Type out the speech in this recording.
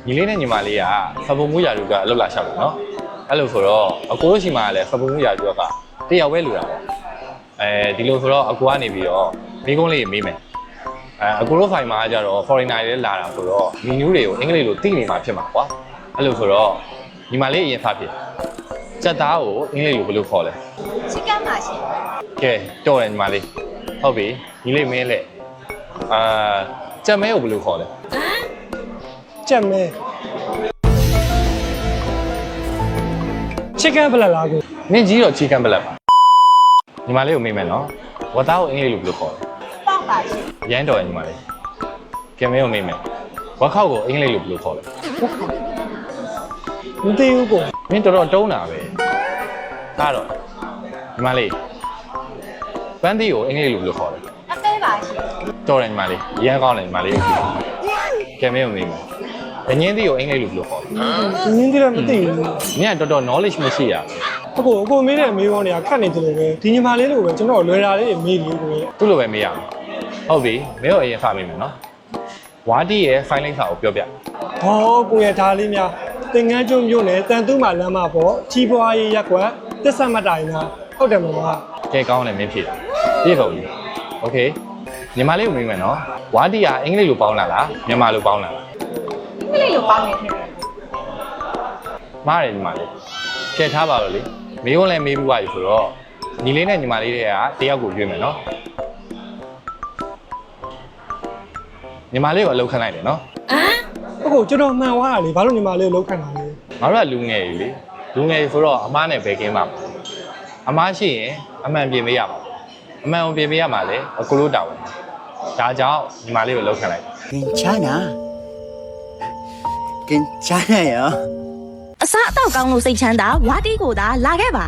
ညီလေးနဲ့ညီမလေးကဖပုံမှုရာလူကအလုပ်လာလျှောက်တယ်နော်အဲ့လိုဆိုတော့အကိုတို့ရှိမှလည်းဖပုံမှုရာလူကတယောက်ပဲလူတာပေါ့ဒီလိုဆိုတော့အကိုကနေပြီးတော့မိကုန်းလေးမေးမယ်အကိုတို့ဖိုင်မှာကျတော့ foreigner တွေလာတာဆိုတော့ menu တွေကိုအင်္ဂလိပ်လိုသိနေမှာဖြစ်မှာကွာအဲ့လိုဆိုတော့ညီမလေးအရင်ဖတ်ဖြစ်စက်သားကိုအင်္ဂလိပ်လိုဘယ်လိုခေါ်လဲ chicken ပါရှင် ကဲတော်တယ်ညီမလေးဟုတ်ပြီညီလေးမင်းလေကြက်မဲကိုဘယ်လိုခေါ်လဲ ကြက်မဲ chicken ဘလက်လားကို နင်းကြီးတော့ chicken blood ပါညီမလေးကိုမေးမယ်နော်ဝတ်သားကိုအင်္ဂလိပ်လိုဘယ်လိုခေါ်လဲ ပေါက်ပါရှင် ရမ်းတော်တယ်ညီမလေးကဲမင်းကိုမေးမယ်ဝက်ခောက်ကိုအင်္ဂလိပ်လိုဘယ်လိုခေါ်လဲ မသိဘူးကို မင်းတော်တော်တုံးတာပဲဒါတော့ညီမလေးပန်းသီးကိုအင်္ဂလိပ်လိုဘယ်လိုခေါ်လဲ အသေးပါရှင် တော်တယ်ညီမလေးရမ်းကောင်းတယ်ညီမလေးကဲမင်းကိုမေးမယ်ဘညင်းသီးကိုအင်္ဂလိပ်လိုဘယ်လိုခေါ်လဲ နင်းကြတော့မသိဘူး မင်းကတော်တော် knowledge မရှိရ အကိုမေးတဲ့မေးခွန်းတွေကခက်နေတယ်လို့ပဲဒီညီမလေးလိုပဲကျွန်တော်လွယ်တာလေးမေးလို့ကို သူ့လိုပဲမေးရမယ်ဟုတ်ပြီမင်းကိုအရင်ဖတ်မိမယ်နော်ဝါတီရဲ့ file လိမ့်စာကိုပြောပြ ဟောကိုရဲ့ဒါလေးများသင်္ကန်းကျွန်းမြို့နယ်တန်တူးမှာလမ်းမပေါ်ကြီးပွားရေးရက်ကွက်တက်ဆက်မတိုင်နာဟုတ်တယ်မလား ကဲကောင်းတယ်မင်းဖြေတာပြည့်စုံပြီโอเคညီမလေးကိုမေးမယ်နော်ဝါတီကအင်္ဂလိပ်လိုပေါင်းလာလားမြန်မာလိုပေါင်းလာလား အင်္ဂလိပ်လိုပေါင်းနေတယ် မားတယ်ညီမလေးကဲထားပါတော့လေမေးခွန်းလည်းမေးပြီးပါပြီဆိုတော့ညီလေးနဲ့ညီမလေးတွေကတယောက်ကိုရွေးမယ်နော်ညီမလေးကိုအလုပ်ခန့်လိုက်တယ်နော် အကိုကျွန်တော်မှန်သွားတာလေဘာလို့ညီမလေးကိုလောက်ခံတာလဲ ငါတို့ကလူငယ်ကြီးလေလူငယ်ကြီးဆိုတော့အမားနဲ့ဘယ်ကင်းမှာမလဲအမားရှိရင်အမှန်ပြင်ပေးရမှာအမှန်ကိုပြင်ပေးရမှာလေအကူလို့တောင်းဒါကြောင့်ညီမလေးကိုအလုပ်ခန့်လိုက် 괜찮아요. အစားအသောက်ကောင်းလို့စိတ်ချမ်းသာဝါတီကိုသာလာခဲ့ပါ